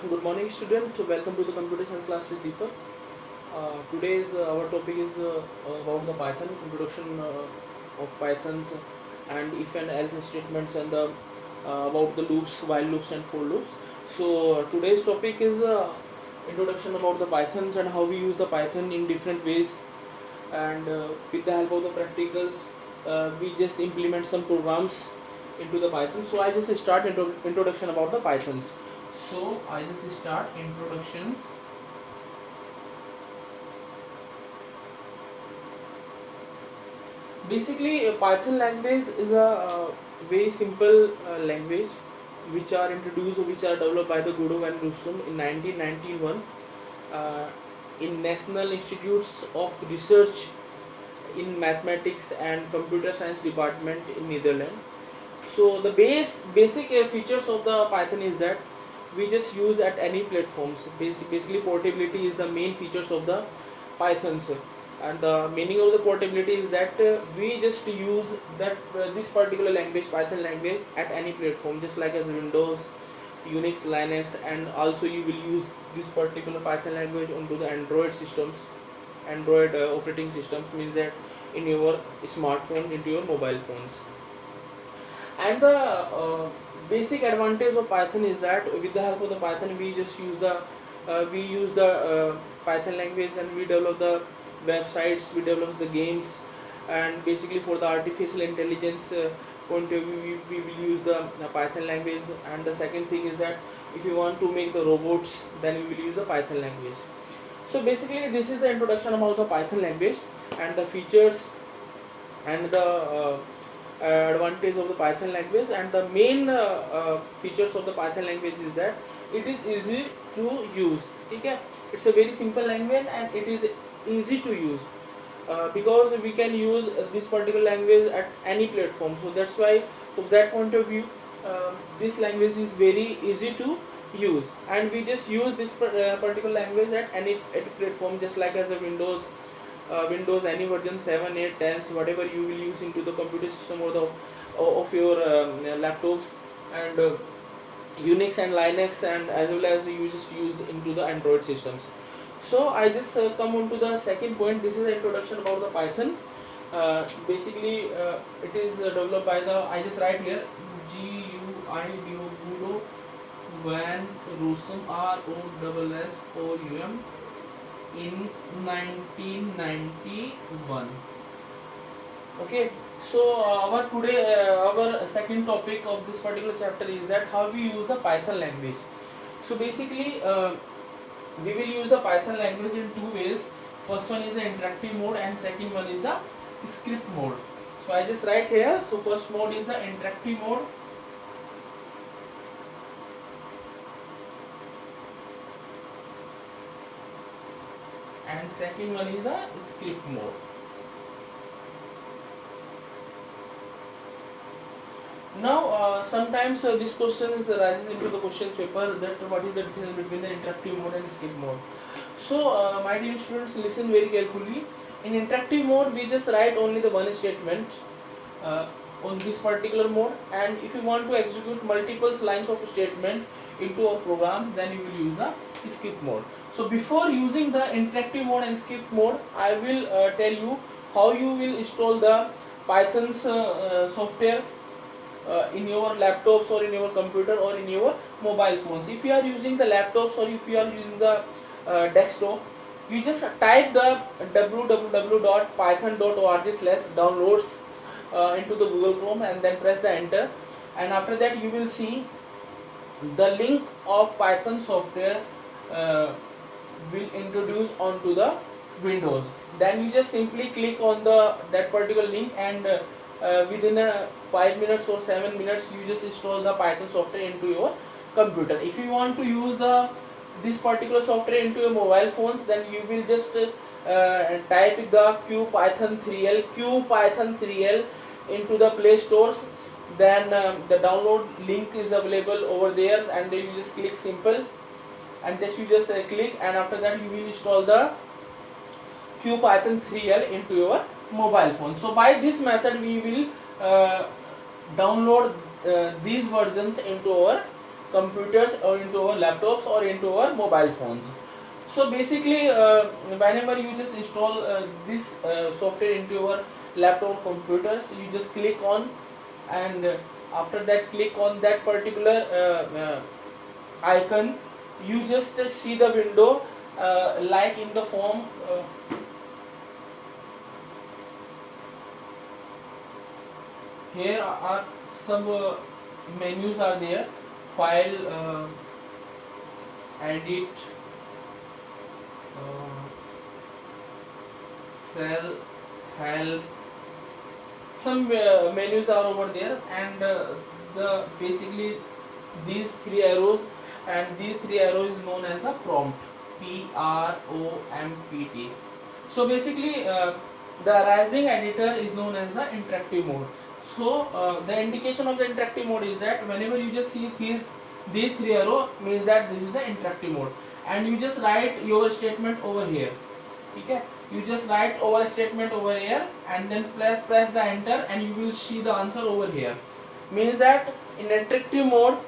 Good morning, student. Welcome to the computer science class with Deepak. Today's our topic is about the Python introduction of Pythons and if and else statements and the about the loops, while loops and for loops. So today's topic is introduction about the Pythons and how we use the Python in different ways. And with the help of the practicals, we just implement some programs into the Python. So I just start introduction about the Pythons. So I just start introductions. Basically, a Python language is a very simple language which are introduced, which are developed by the Guido van Rossum in 1991 uh, in National Institutes of Research in Mathematics and Computer Science Department in Netherlands. So the basic features of the Python is that we just use at any platforms. Basically, portability is the main features of the Python. And the meaning of the portability is that we just use that this particular language, Python language, at any platform, just like as Windows, Unix, Linux, and also you will use this particular Python language onto the Android systems. Android operating systems means that in your smartphone, into your mobile phones. And the basic advantage of Python is that with the help of the Python we just use the Python language, and we develop the websites, we develop the games, and basically for the artificial intelligence point of view we will use the Python language. And the second thing is that if you want to make the robots, then we will use the Python language. So basically this is the introduction about the Python language and the features and the advantage of the Python language. And the main features of the Python language is that it is easy to use. Okay, it's a very simple language and it is easy to use because we can use this particular language at any platform. So that's why from that point of view this language is very easy to use, and we just use this particular language at any platform, just like as a Windows any version 7, 8, 10, whatever you will use into the computer system or the of your laptops, and Unix and Linux, and as well as you just use into the Android systems. So I just come on to the second point. This is the introduction about the Python. Basically it is developed by the, I just write here, Guido van Rossum, ROSSOUM, in 1991. Okay, so our second topic of this particular chapter is that how we use the Python language. So basically we will use the Python language in two ways. First one is the interactive mode and second one is the script mode. So I just write here. So first mode is the interactive mode, and second one is the script mode. Now sometimes this question arises into the question paper, that what is the difference between the interactive mode and skip mode. So my dear students, listen very carefully. In interactive mode we just write only the one statement on this particular mode, and if you want to execute multiple lines of statement into a program, then you will use the skip mode. So before using the interactive mode and skip mode, I will tell you how you will install the Python's software in your laptops or in your computer or in your mobile phones. If you are using the laptops or if you are using the desktop, you just type the www.python.org/downloads into the Google Chrome and then press the enter, and after that you will see the link of Python software will introduce onto the Windows. Then you just simply click on that particular link, and within 5 minutes or 7 minutes you just install the Python software into your computer. If you want to use this particular software into your mobile phones, then you will just type the QPython3L into the Play Stores. Then the download link is available over there, and then you just click simple, and this you just click, and after that you will install the QPython3L into your mobile phone. So by this method we will download these versions into our computers or into our laptops or into our mobile phones. So basically whenever you just install this software into your laptop computers, you just click on, and after that click on that particular icon. You just see the window like in the form here are some menus are there: file, edit, cell, help. Some menus are over there, and the basically these three arrows, and these three arrows is known as the prompt, PROMPT. So basically the rising editor is known as the interactive mode. So the indication of the interactive mode is that whenever you just see these three arrow, means that this is the interactive mode, and you just write your statement over here. Okay, you just write over statement over here, and then press the enter, and you will see the answer over here. Means that in interactive mode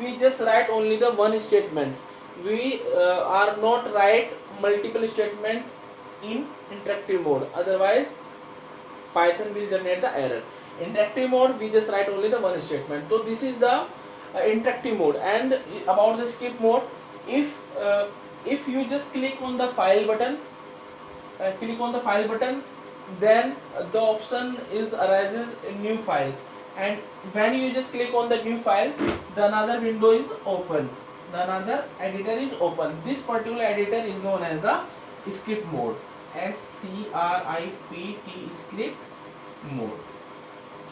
we just write only the one statement. We are not write multiple statement in interactive mode, otherwise Python will generate the error. Interactive mode we just write only the one statement. So this is the interactive mode. And about the skip mode, if you just click on the file button, then the option is arises new file, and when you just click on the new file, the another window is open, the another editor is open. This particular editor is known as the script mode, SCRIPT, script mode.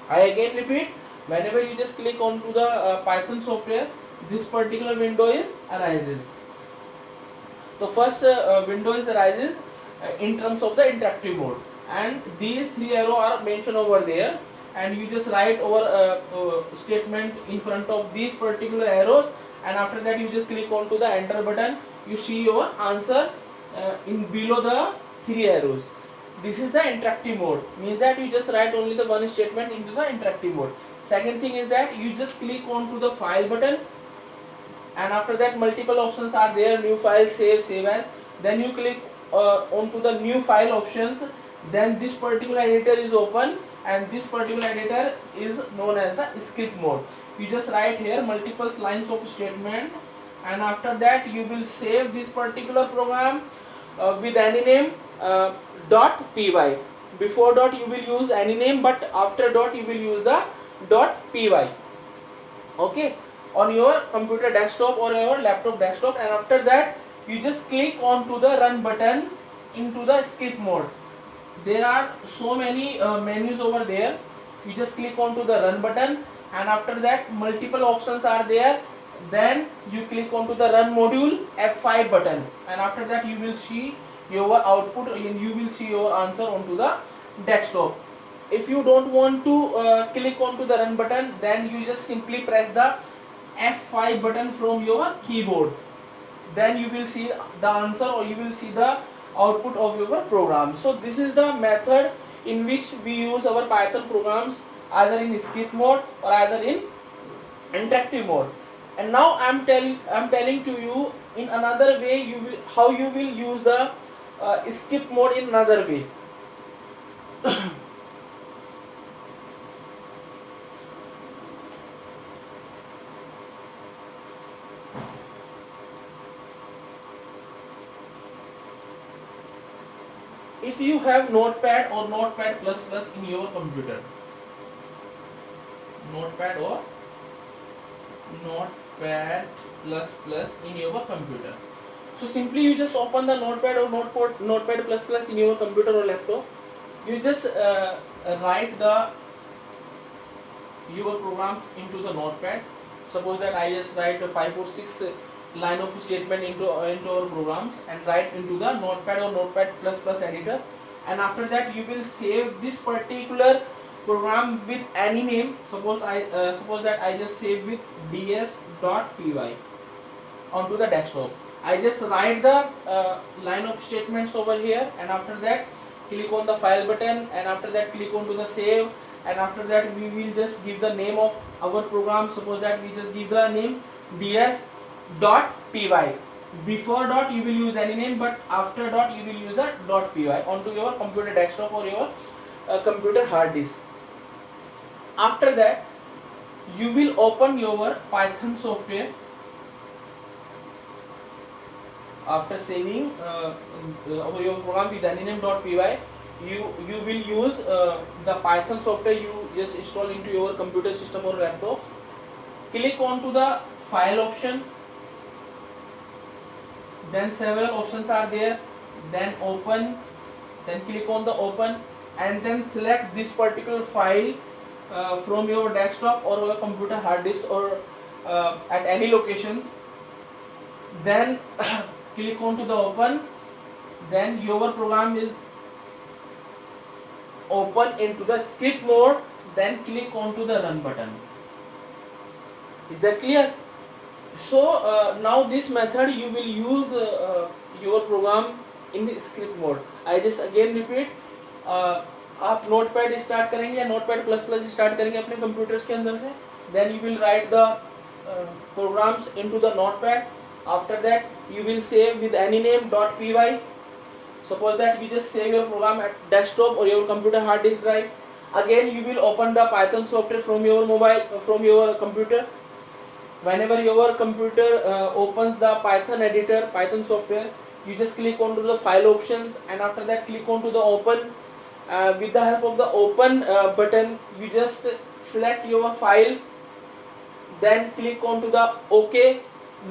I again repeat, whenever you just click onto the Python software, this particular window is arises. The first window is arises in terms of the interactive mode, and these three arrow are mentioned over there, and you just write over statement in front of these particular arrows, and after that you just click onto the enter button. You see your answer in below the three arrows. This is the interactive mode, means that you just write only the one statement into the interactive mode. Second thing is that you just click onto the file button, and after that multiple options are there: new file, save as. Then you click onto the new file options, then this particular editor is open, and this particular editor is known as the script mode. You just write here multiple lines of statement, and after that you will save this particular program with any name .py. Before dot you will use any name, but after dot you will use the .py. Okay, on your computer desktop or your laptop desktop, and after that you just click onto the run button into the script mode. There are so many menus over there. You just click onto the run button, and after that multiple options are there. Then you click onto the run module F5 button, and after that you will see your output, and you will see your answer onto the desktop. If you don't want to click onto the run button, then you just simply press the F5 button from your keyboard. Then you will see the answer, or you will see the output of your program. So this is the method in which we use our Python programs, either in script mode or either in interactive mode. And now I'm telling to you in another way how you will use the script mode in another way. If you have Notepad or Notepad++ in your computer, Notepad or Notepad++ in your computer, so simply you just open the Notepad or Notepad++ in your computer or laptop. You just write your program into the Notepad. Suppose that I just write 5 or 6 line of statement into our programs, and write into the Notepad or Notepad++ editor, and after that you will save this particular program with any name. Suppose that I just save with ds.py onto the desktop. I just write the line of statements over here, and after that click on the file button, and after that click onto the save, and after that we will just give the name of our program. Suppose that we just give the name ds.py. Before dot you will use any name, but after dot you will use the .py onto your computer desktop or your computer hard disk. After that you will open your Python software. After saving your program with any name.py, you will use the Python software you just install into your computer system or laptop. Click on to the file option, then several options are there, then open, then click on the open, and then select this particular file from your desktop or your computer hard disk or at any locations. Then click on to the open, then your program is open into the script mode, then click on to the run button. Is that clear? So now this method you will use your program in the script mode. I just again repeat, आप notepad start करेंगे या notepad plus plus start करेंगे अपने computers के अंदर से, then you will write the programs into the notepad. After that you will save with any name.py. Suppose that you just save your program at desktop or your computer hard disk drive. Again you will open the Python software from your mobile, from your computer. Whenever your computer opens the Python editor, Python software, you just click onto the file options, and after that click onto the open. With the help of the open button, you just select your file, then click onto the OK.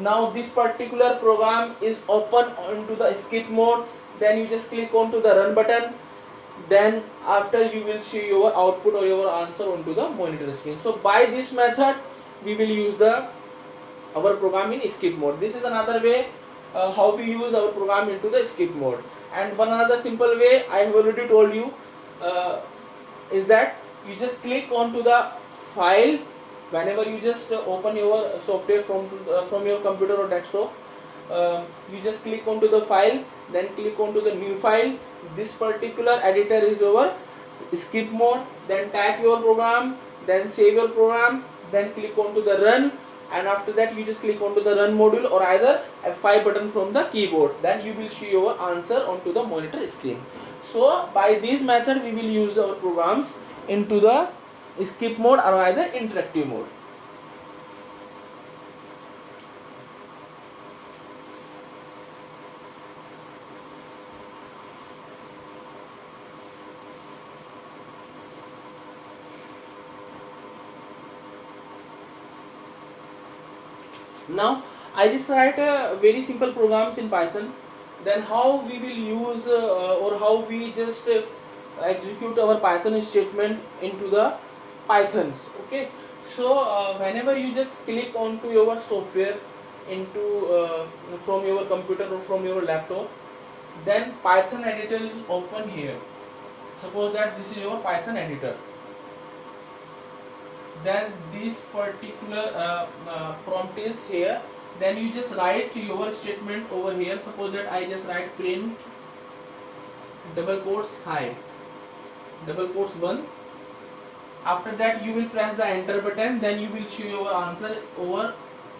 Now this particular program is open into the script mode, then you just click onto the run button, then after you will see your output or your answer onto the monitor screen. So by this method we will use our program in script mode. This is another way how we use our program into the script mode. And one another simple way I have already told you is that you just click onto the file. Whenever you just open your software from your computer or desktop, you just click onto the file, then click onto the new file. This particular editor is our script mode. Then type your program, then save your program, then click onto the run, and after that you just click onto the run module or either F5 button from the keyboard. Then you will see your answer onto the monitor screen. So by this method we will use our programs into the script mode or either interactive mode. Now I just write a very simple programs in Python. Then how we will use or how we just execute our Python statement into the Pythons. Okay, so whenever you just click onto your software into from your computer or from your laptop, then Python editor is open here. Suppose that this is your Python editor. Then this particular prompt is here. Then you just write your statement over here. Suppose that I just write print double quotes hi, double quotes 1. After that you will press the enter button, then you will show your answer over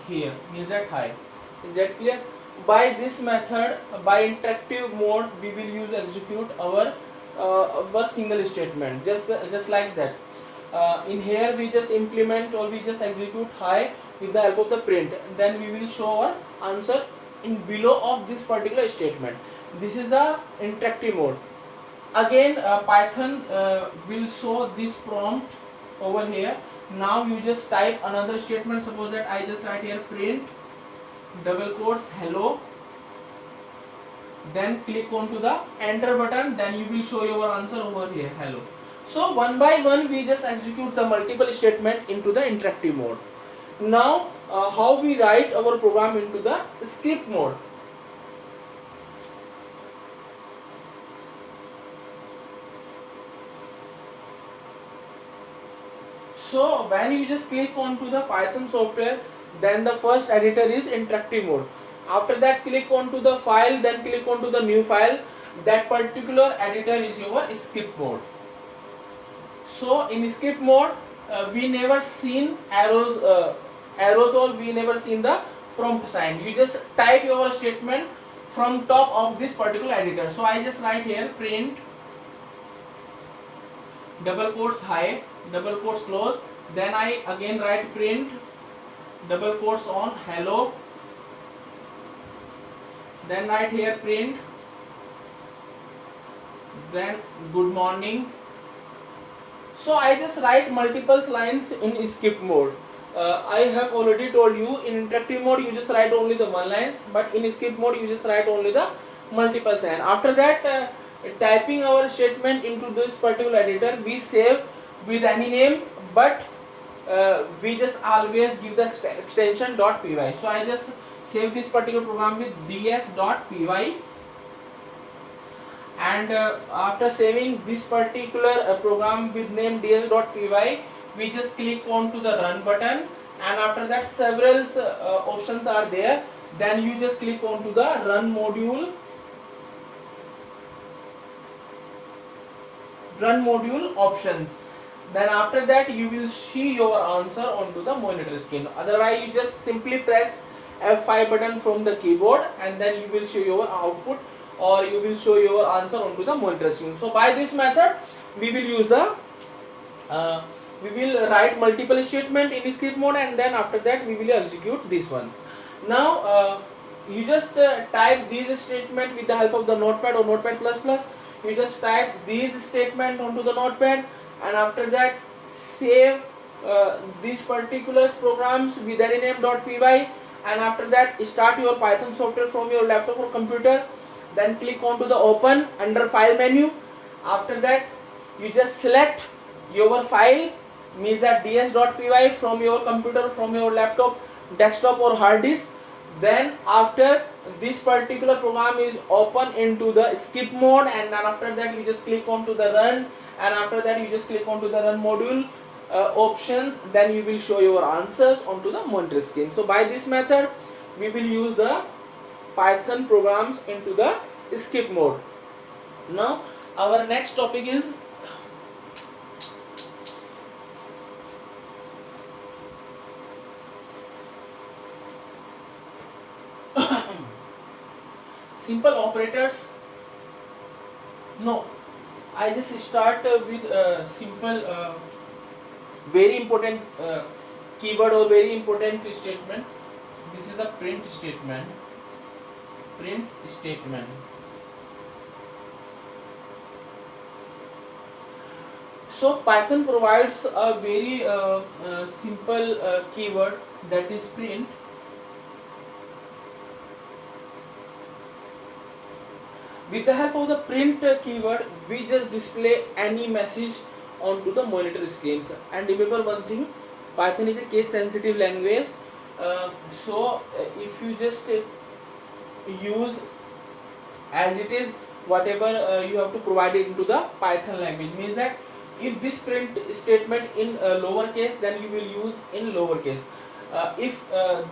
here, means that hi. Is that clear? By this method, by interactive mode, we will use execute our single statement, just like that. In here we just implement or we just execute hi with the help of the print, then we will show our answer in below of this particular statement. This is the interactive mode. Again Python will show this prompt over here. Now you just type another statement. Suppose that I just write here print double quotes hello, then click on to the enter button, then you will show your answer over here hello. So one by one we just execute the multiple statement into the interactive mode. Now how we write our program into the script mode. So when you just click onto the Python software, then the first editor is interactive mode. After that click onto the file, then click onto the new file. That particular editor is your script mode. So in skip mode, we never seen arrows, or we never seen the prompt sign. You just type your statement from top of this particular editor. So I just write here print double quotes high, double quotes close. Then I again write print double quotes on hello. Then write here print, then good morning. So I just write multiple lines in skip mode. I have already told you in interactive mode you just write only the one lines, but in skip mode you just write only the multiple lines. After that, typing our statement into this particular editor, we save with any name, but we just always give the extension .py. So I just save this particular program with ds.py, and after saving this particular program with name ds.py, we just click on to the run button, and after that several options are there. Then you just click on to the run module options. Then after that you will see your answer onto the monitor screen. Otherwise you just simply press F5 button from the keyboard, and then you will show your output, or you will show your answer onto the monitor screen. So by this method we will use the we will write multiple statement in script mode, and then after that we will execute this one. Now you just type these statement with the help of the notepad or notepad++. You just type these statement onto the notepad, and after that save these particular programs with any name .py, and after that start your Python software from your laptop or computer. Then click on to the open under file menu. After that you just select your file, means that ds.py from your computer, from your laptop, desktop or hard disk. Then after this particular program is open into the skip mode, and then after that you just click on to the run, and after that you just click on to the run module options. Then you will show your answers onto the monitor screen. So by this method we will use the Python programs into the skip mode. Now our next topic is simple operators. No, I just start with simple very important keyword or very important statement. This is the print statement. So Python provides a very simple keyword, that is print. With the help of the print keyword, we just display any message onto the monitor screens. And remember one thing, Python is a case sensitive language. So if you just use as it is whatever you have to provide it into the Python language, means that if this print statement in lowercase, then you will use in lowercase. If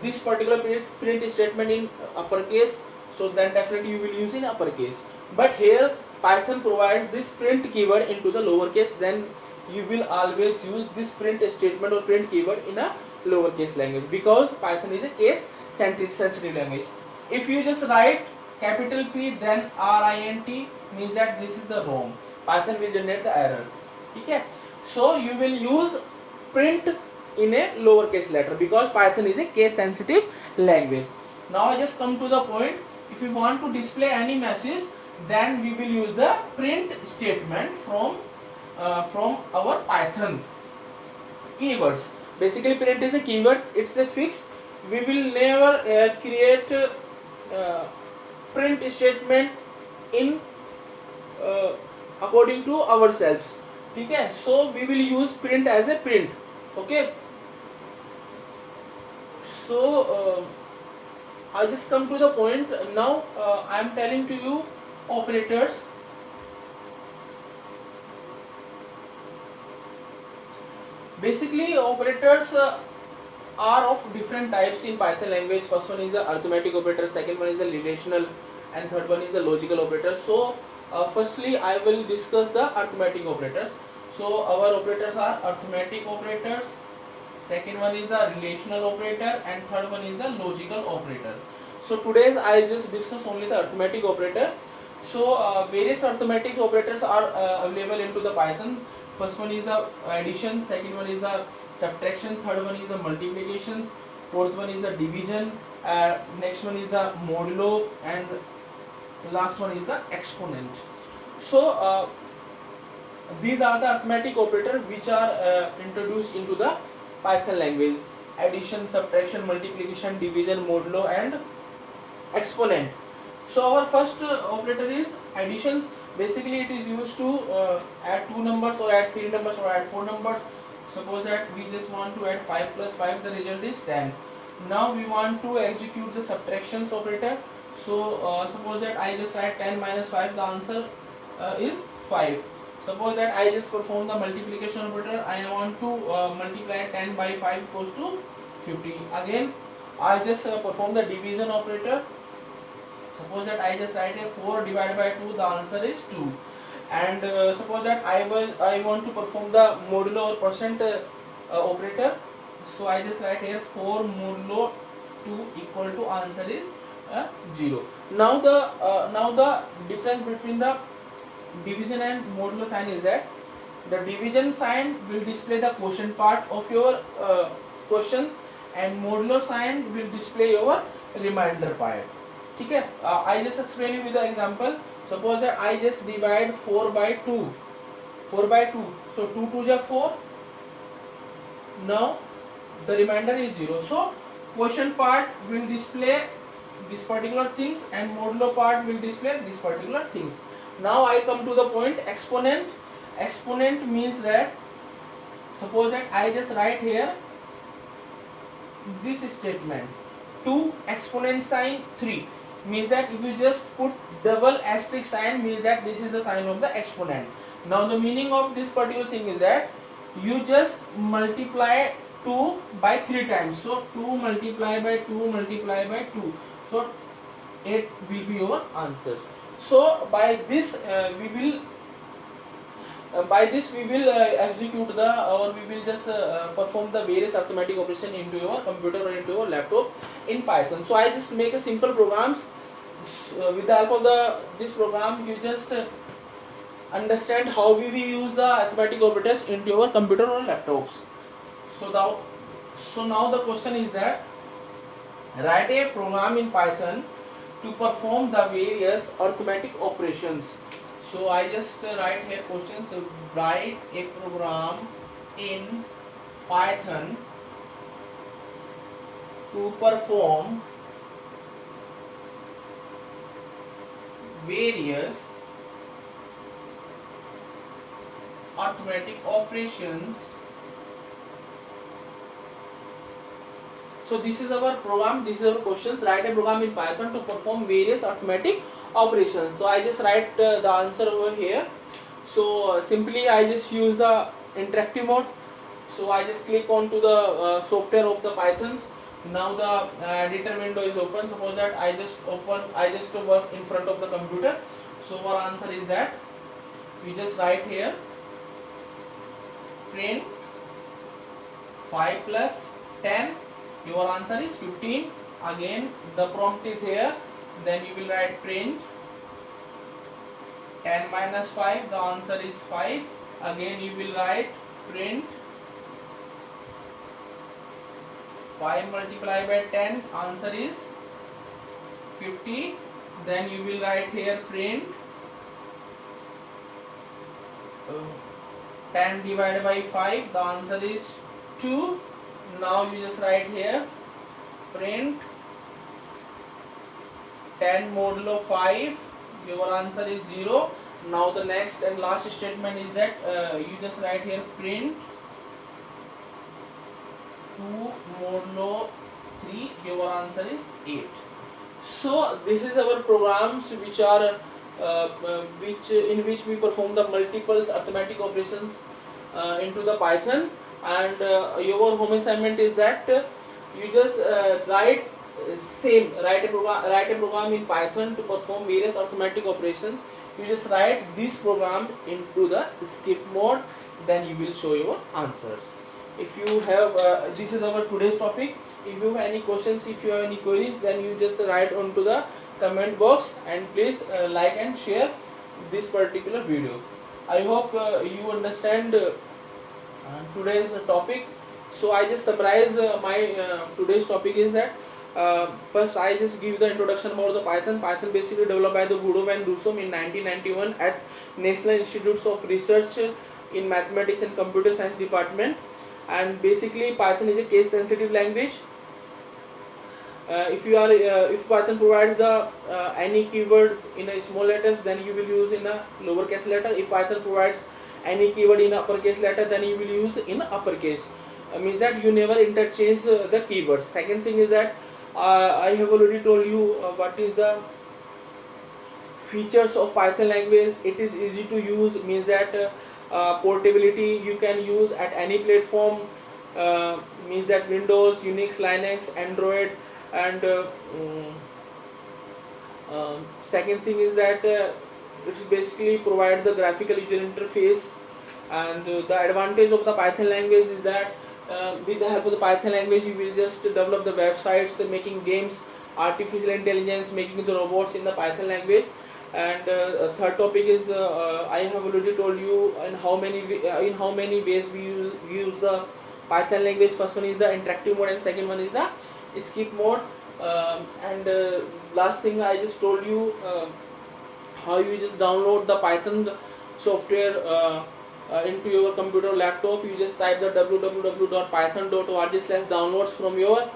this particular print statement in uppercase, so then definitely you will use in uppercase. But here Python provides this print keyword into the lowercase, then you will always use this print statement or print keyword in a lowercase language, because Python is a case sensitive language. If you just write capital P then RINT, means that this is the wrong, Python will generate the error. Okay, so you will use print in a lowercase letter because Python is a case sensitive language. Now I just come to the point, if you want to display any message, then we will use the print statement from our Python keywords. Basically print is a keyword, it's a fix. We will never create print statement in according to ourselves. Okay, so we will use print as a print. Okay, so I just come to the point now. I am telling to you operators. Basically operators are of different types in Python language. First one is the arithmetic operator, second one is the relational, and third one is the logical operator. So firstly I will discuss the arithmetic operators. So our operators are arithmetic operators, second one is the relational operator, and third one is the logical operator. So today's I just discuss only the arithmetic operator. So various arithmetic operators are available into the Python. First one is the addition, second one is the subtraction, third one is the multiplication, fourth one is the division, next one is the modulo, and last one is the exponent. So these are the arithmetic operators which are introduced into the Python language: addition, subtraction, multiplication, division, modulo, and exponent. So our first operator is additions. Basically it is used to add two numbers, or add three numbers, or add four numbers. Suppose that we just want to add 5 plus 5, the result is 10. Now we want to execute the subtractions operator. So suppose that I just write 10 minus 5, the answer is 5. Suppose that I just perform the multiplication operator. I want to multiply 10 by 5 equals to 50. Again I just perform the division operator. Suppose that I just write a 4 divided by 2, the answer is 2. And suppose that I want to perform the modulo or percent operator. So I just write here 4 modulo 2 equal to answer is 0. Now the difference between the division and modulo sign is that the division sign will display the quotient part of your questions, and modulo sign will display your remainder part. Okay, I just explain you with the example. Suppose that I just divide 4 by 2. 4 by 2. So 2 2 is 4. Now the remainder is 0. So quotient part will display this particular things, and modulo part will display this particular things. Now I come to the point exponent. Exponent means that suppose that I just write here this statement: 2 exponent sign 3, means that if you just put double asterisk sign, means that this is the sign of the exponent. Now the meaning of this particular thing is that you just multiply 2 by 3 times. So 2 multiply by 2 multiply by 2. So 8 will be your answer. So by this we will execute the, or we will just perform the various arithmetic operation into your computer or into your laptop in Python. So I just make a simple programs. With the help of this program, you just understand how we will use the arithmetic operators into your computer or laptops. So now the question is that write a program in Python to perform the various arithmetic operations. So I just write here questions. So write a program in Python to perform various arithmetic operations. So this is our program, this is our questions. Write a program in Python to perform various arithmetic operations. So I just write the answer over here. So simply I just use the interactive mode. So I just click on to the software of the Pythons. Now the editor window is open. Suppose that I just work in front of the computer. So our answer is that we just write here print 5 plus 10. Your answer is 15. Again the prompt is here. Then you will write print 10 minus 5. The answer is 5. Again you will write print 5 multiplied by 10. Answer is 50. Then you will write here print 10 divided by 5. The answer is 2. Now you just write here print 10 modulo 5. Your answer is 0. Now the next and last statement is that you just write here print 2 modulo 3. Your answer is 8. So this is our programs which are in which we perform the multiple arithmetic operations into the Python. And your home assignment is that you just write a program in Python to perform various arithmetic operations you just write this program into the skip mode, then you will show your answers. If you have this is our today's topic. If you have any questions, if you have any queries, then you just write onto the comment box, and please like and share this particular video. I hope you understand today's topic. So I just summarize my today's topic is that first I just give the introduction about the Python. Python basically developed by the Gudov and Rusum in 1991 at National Institutes of Research in Mathematics and Computer Science Department. And basically Python is a case sensitive language. If Python provides the any keyword in a small letters, then you will use in a lowercase letter. If Python provides any keyword in uppercase letter, then you will use in uppercase. Means that you never interchange the keywords. Second thing is that I have already told you what is the features of Python language. It is easy to use, means that portability, you can use at any platform, means that Windows, Unix, Linux, Android, and second thing is that it's basically provide the graphical user interface. And the advantage of the Python language is that with the help of the Python language you will just develop the websites, making games, artificial intelligence, making the robots in the Python language. And third topic is I have already told you in how many ways we use the Python language. First one is the interactive mode, and second one is the skip mode. And last thing I just told you how you just download the Python software into your computer or laptop. You just type the www.python.org/downloads from your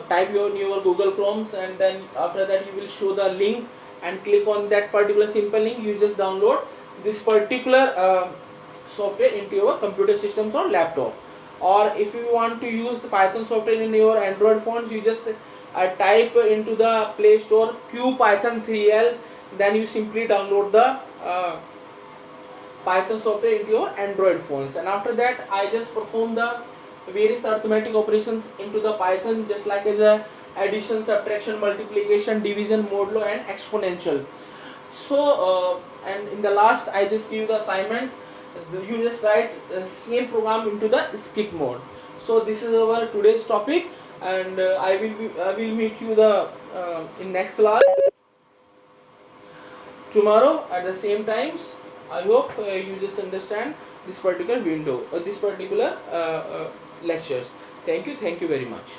type your Google Chromes, and then after that you will show the link and click on that particular simple link. You just download this particular software into your computer systems or laptop. Or if you want to use the Python software in your Android phones, you just type into the Play Store QPython3L, then you simply download the Python software into your Android phones. And after that I just perform the various arithmetic operations into the Python, just like as a addition, subtraction, multiplication, division, modulo, and exponential. So and in the last I just give the assignment. You just write the same program into the skip mode. So this is our today's topic, and I will meet you in next class tomorrow at the same times. I hope you just understand this particular window, this particular lectures. Thank you very much.